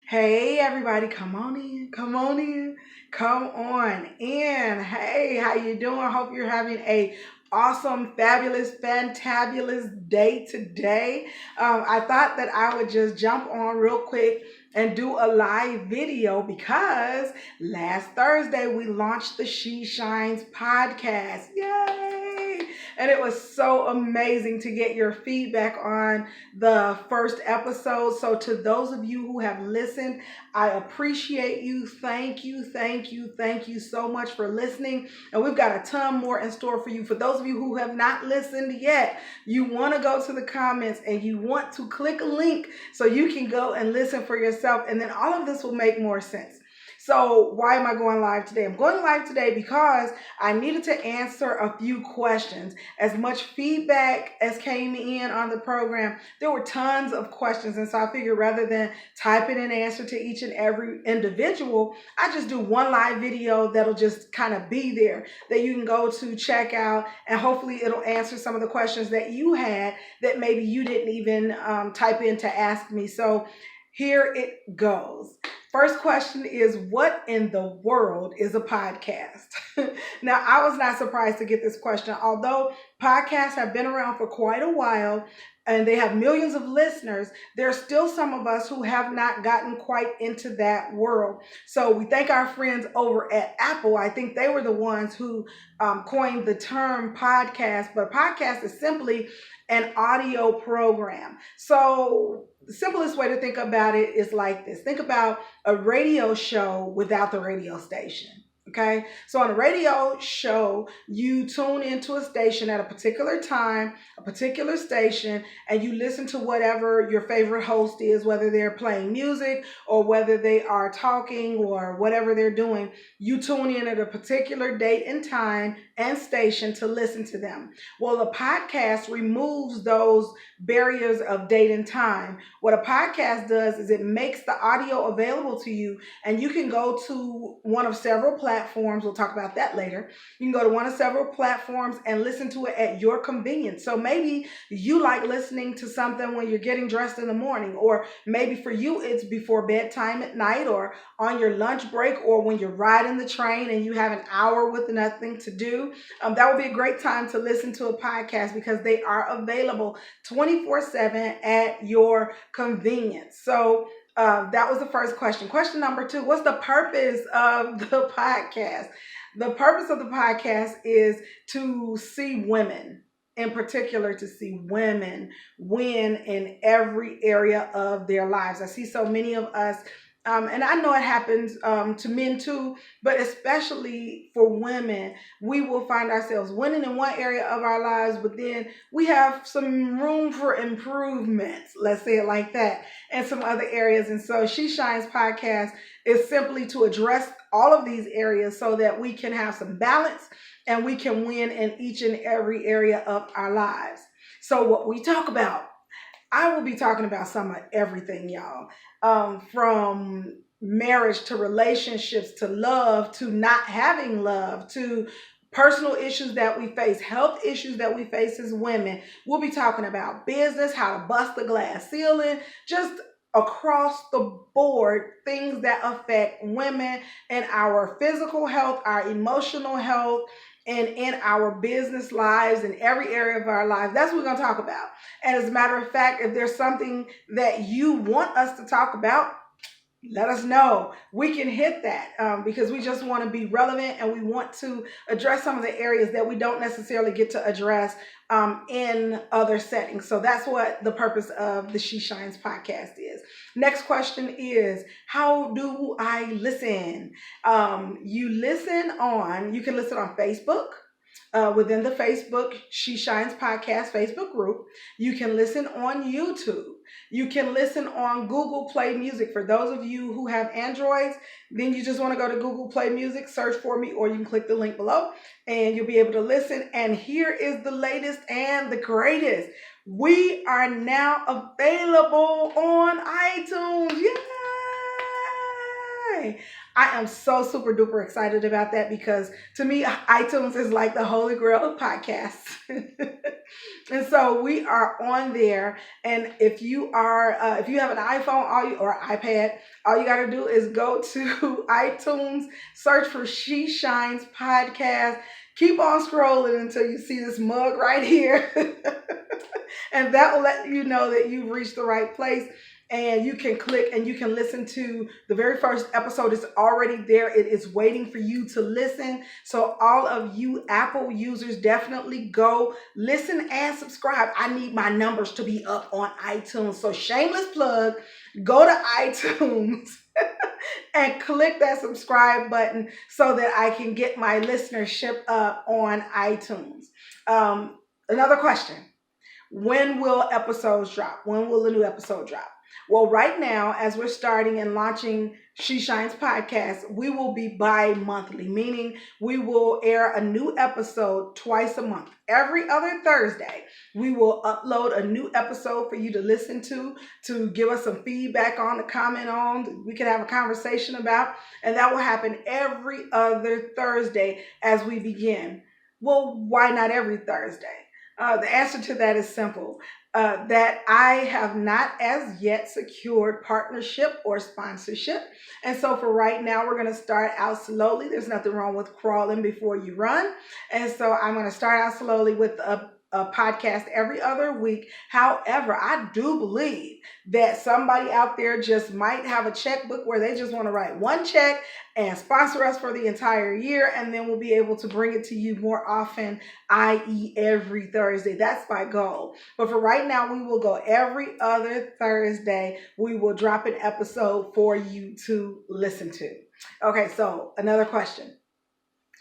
Hey everybody, come on in, come on in, come on in. Hey, how you doing? Hope you're having a awesome, fabulous, fantabulous day today. I thought that I would just jump on real quick and do a live video because last Thursday we launched the She Shines podcast. Yay! And it was so amazing to get your feedback on the first episode. So to those of you who have listened, I appreciate you. Thank you, thank you, thank you so much for listening. And we've got a ton more in store for you. For those of you who have not listened yet, you want to go to the comments and you want to click a link so you can go and listen for yourself. And then all of this will make more sense. So why am I going live today? I'm going live today because I needed to answer a few questions. As much feedback as came in on the program, there were tons of questions. And so I figured rather than typing an answer to each and every individual, I just do one live video that'll just kind of be there that you can go to check out. And hopefully it'll answer some of the questions that you had that maybe you didn't even type in to ask me. So here it goes. First question is, what in the world is a podcast? Now, I was not surprised to get this question. Although podcasts have been around for quite a while and they have millions of listeners, there's still some of us who have not gotten quite into that world. So we thank our friends over at Apple. I think they were the ones who coined the term podcast, but podcast is simply an audio program. So the simplest way to think about it is like this. Think about a radio show without the radio station. Okay, so on a radio show, you tune into a station at a particular time, a particular station, and you listen to whatever your favorite host is, whether they're playing music or whether they are talking or whatever they're doing. You tune in at a particular date and time and station to listen to them. Well, the podcast removes those barriers of date and time. What a podcast does is it makes the audio available to you, and you can go to one of several platforms. We'll talk about that later. You can go to one of several platforms and listen to it at your convenience. So maybe you like listening to something when you're getting dressed in the morning, or maybe for you it's before bedtime at night, or on your lunch break, or when you're riding the train and you have an hour with nothing to do. That would be a great time to listen to a podcast because they are available 24/7 at your convenience. So that was the first question. Question number 2, what's the purpose of the podcast? The purpose of the podcast is to see women, in particular, to see women win in every area of their lives. I see so many of us, and I know it happens to men too, but especially for women, we will find ourselves winning in one area of our lives, but then we have some room for improvements, let's say it like that, and some other areas. And so She Shines podcast is simply to address all of these areas so that we can have some balance and we can win in each and every area of our lives. So what we talk about, I will be talking about some of everything, y'all. From marriage to relationships to love to not having love to personal issues that we face, health issues that we face as women. We'll be talking about business, how to bust the glass ceiling, just across the board, things that affect women in our physical health, our emotional health, and in our business lives, in every area of our lives. That's what we're going to talk about. And as a matter of fact, if there's something that you want us to talk about, let us know. We can hit that because we just want to be relevant and we want to address some of the areas that we don't necessarily get to address in other settings. So that's what the purpose of the She Shines podcast is. Next question is, how do I listen? You can listen on Facebook. Within the Facebook She Shines podcast Facebook group. You can listen on YouTube. You can listen on Google Play Music. For those of you who have Androids, then you just want to go to Google Play Music, search for me, or you can click the link below and you'll be able to listen. And here is the latest and the greatest. We are now available on iTunes. Yay! I am so super duper excited about that because to me, iTunes is like the holy grail of podcasts. And so we are on there. And if you are, if you have an iPhone or iPad, all you got to do is go to iTunes, search for She Shines Podcast. Keep on scrolling until you see this mug right here. And that will let you know that you've reached the right place. And you can click and you can listen to the very first episode. It's already there. It is waiting for you to listen. So all of you Apple users, definitely go listen and subscribe. I need my numbers to be up on iTunes. So shameless plug, go to iTunes and click that subscribe button so that I can get my listenership up on iTunes. Another question. When will episodes drop? When will the new episode drop? Well, right now, as we're starting and launching She Shines Podcast, we will be bi-monthly, meaning we will air a new episode twice a month. Every other Thursday, we will upload a new episode for you to listen to give us some feedback on, to comment on, we can have a conversation about, and that will happen every other Thursday as we begin. Well, why not every Thursday? The answer to that is simple. That I have not as yet secured partnership or sponsorship. And so for right now, we're going to start out slowly. There's nothing wrong with crawling before you run. And so I'm going to start out slowly with a podcast every other week. However, I do believe that somebody out there just might have a checkbook where they just want to write one check and sponsor us for the entire year, and then we'll be able to bring it to you more often, i.e. every Thursday. That's my goal. But for right now, we will go every other Thursday. We will drop an episode for you to listen to. Okay, so another question.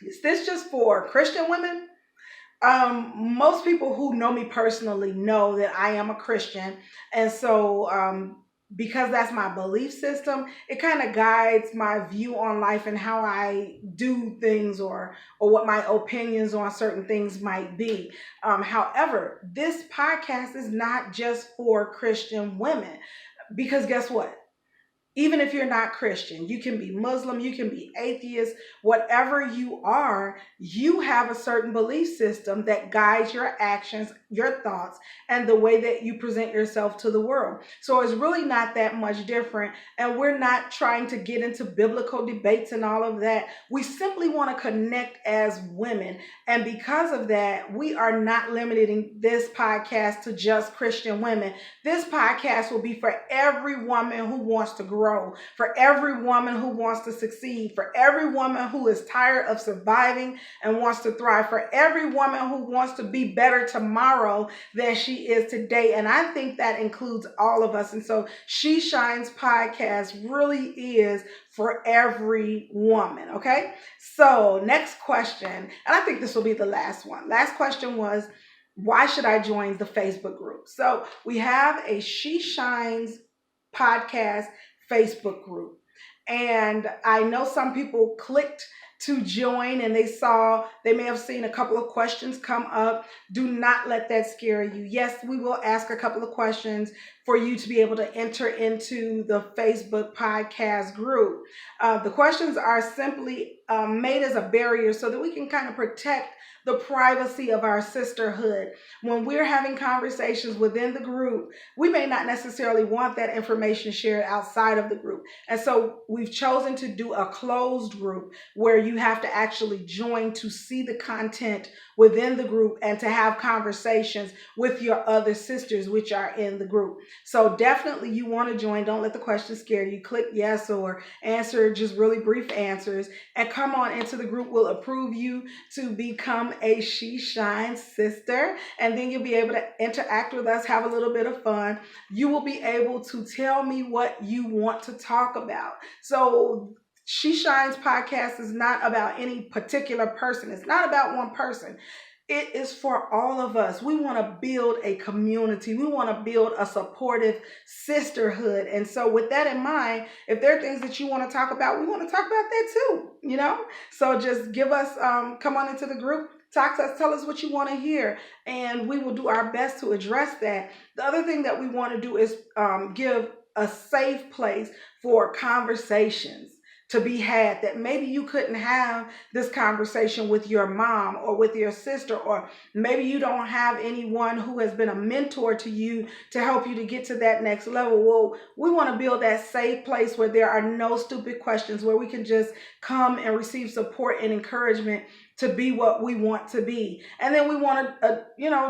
Is this just for Christian women? Most people who know me personally know that I am a Christian. And so because that's my belief system, it kind of guides my view on life and how I do things or what my opinions on certain things might be. However, this podcast is not just for Christian women, because guess what? Even if you're not Christian, you can be Muslim, you can be atheist, whatever you are, you have a certain belief system that guides your actions, your thoughts, and the way that you present yourself to the world. So it's really not that much different. And we're not trying to get into biblical debates and all of that. We simply want to connect as women. And because of that, we are not limiting this podcast to just Christian women. This podcast will be for every woman who wants to grow, for every woman who wants to succeed, for every woman who is tired of surviving and wants to thrive, for every woman who wants to be better tomorrow than she is today. And I think that includes all of us. And so She Shines Podcast really is for every woman. Okay. So next question, and I think this will be the last one. Last question was, why should I join the Facebook group? So we have a She Shines Podcast Facebook group. And I know some people clicked to join and they may have seen a couple of questions come up. Do not let that scare you. Yes, we will ask a couple of questions for you to be able to enter into the Facebook podcast group. The questions are simply made as a barrier so that we can kind of protect the privacy of our sisterhood. When we're having conversations within the group, we may not necessarily want that information shared outside of the group. And so we've chosen to do a closed group where you have to actually join to see the content within the group and to have conversations with your other sisters which are in the group. So definitely you want to join. Don't let the question scare you. Click yes or answer just really brief answers and come on into the group. We'll approve you to become a She Shines sister, and then you'll be able to interact with us, have a little bit of fun. You will be able to tell me what you want to talk about. So She Shines Podcast is not about any particular person. It's not about one person. It is for all of us. We want to build a community. We want to build a supportive sisterhood. And so with that in mind, if there are things that you want to talk about, we want to talk about that too, So just give us, come on into the group, talk to us, tell us what you want to hear, and we will do our best to address that. The other thing that we want to do is give a safe place for conversations. to be had, that maybe you couldn't have this conversation with your mom or with your sister, or maybe you don't have anyone who has been a mentor to you to help you to get to that next level. Well, we want to build that safe place where there are no stupid questions, where we can just come and receive support and encouragement to be what we want to be. And then we want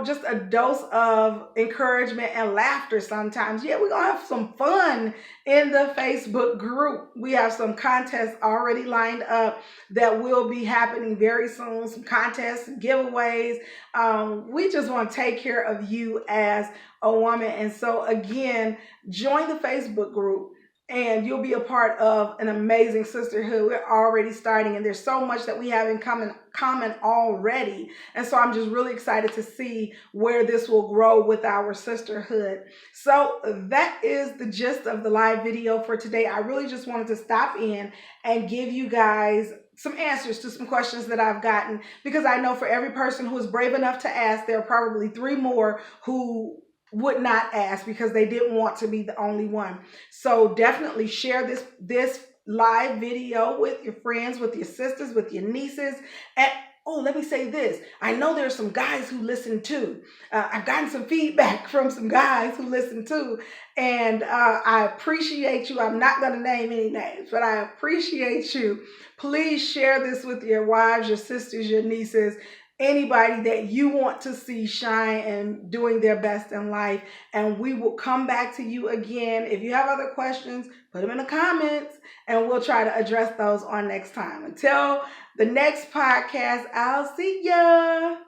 just a dose of encouragement and laughter sometimes. Yeah, we're gonna have some fun in the Facebook group. We have some contests already lined up that will be happening very soon. Some contests, giveaways. We just want to take care of you as a woman. And so again, join the Facebook group, and you'll be a part of an amazing sisterhood. We're already starting, and there's so much that we have in common already. And so I'm just really excited to see where this will grow with our sisterhood. So that is the gist of the live video for today. I really just wanted to stop in and give you guys some answers to some questions that I've gotten, because I know for every person who is brave enough to ask, there are probably 3 more who would not ask because they didn't want to be the only one. So definitely share this live video with your friends, with your sisters, with your nieces. And oh, let me say this. I know there's some guys who listen too. I've gotten some feedback from some guys who listen too. And I appreciate you. I'm not going to name any names, but I appreciate you. Please share this with your wives, your sisters, your nieces, anybody that you want to see shine and doing their best in life. And we will come back to you again. If you have other questions, put them in the comments and we'll try to address those on next time. Until the next podcast, I'll see ya.